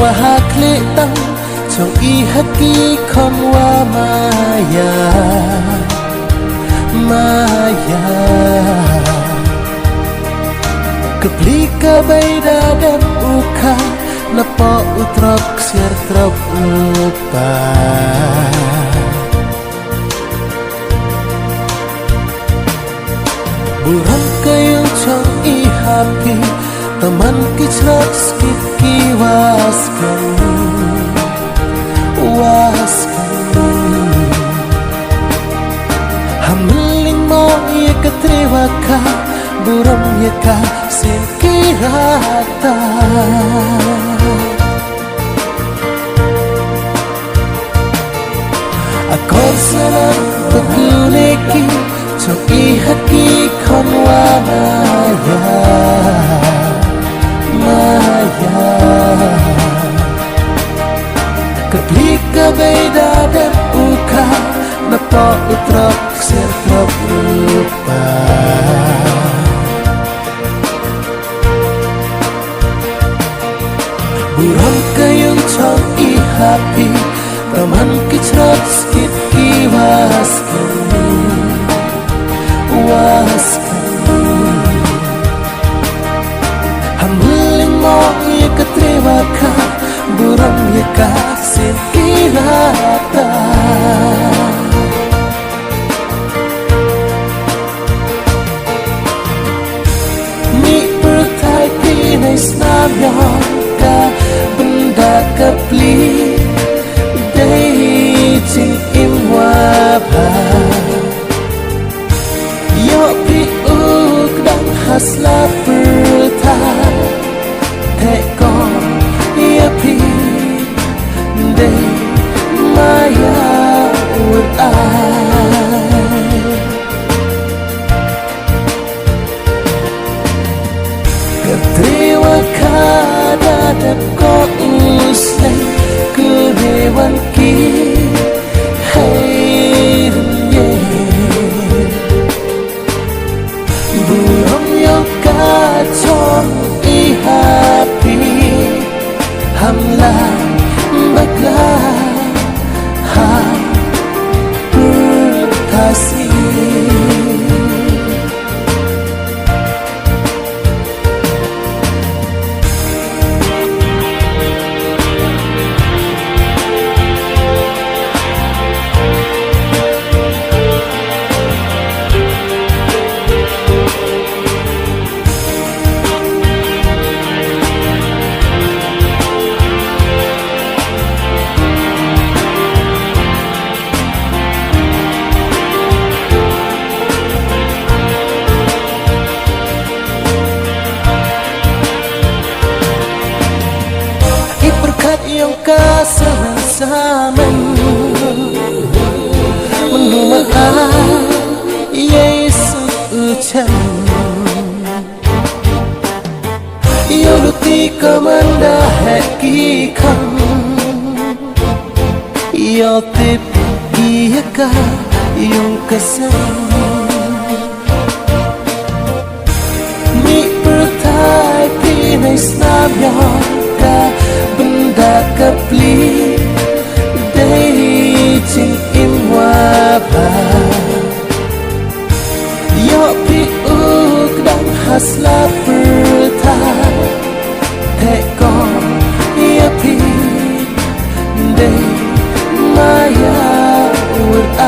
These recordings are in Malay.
wahakli tang trong ihaki kon wa maya maya keplika baida dan uka napa utrok sir trop lupa buram kayong trong ihapi teman kicrat skip kiwaskan hamiling mo iya katrewa ka buram ya ka sin kirata ako sarang paguleki so ihaki kon wa maya maya keplika baida dan uka napa utrok sir trop lupa buram kayong trong ihapi taman kicrat skit kiwaskan hamiling mo iya katrewa ka buram ya ka sin kirata mi pertai pinay snabya ka benda kapli dating imwa pa yo pi uk dan hasla pertai tekon ya pi day maya with ketriwa kada dan ko uslay kedewan ki hey buram yo kacong ihapi hamla bagla ha bertasi yang kasama menumaan Yesus ucap yuruti kamanda hakikan yotip iyaka yung kasam mi pertai pinay snabya ka benda kapli dating imwa pa yo pi uk dan hasla pertai tekon ya pi day maya with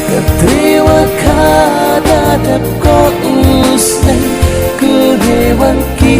ketriwa kada dan ko uslay kedewan ki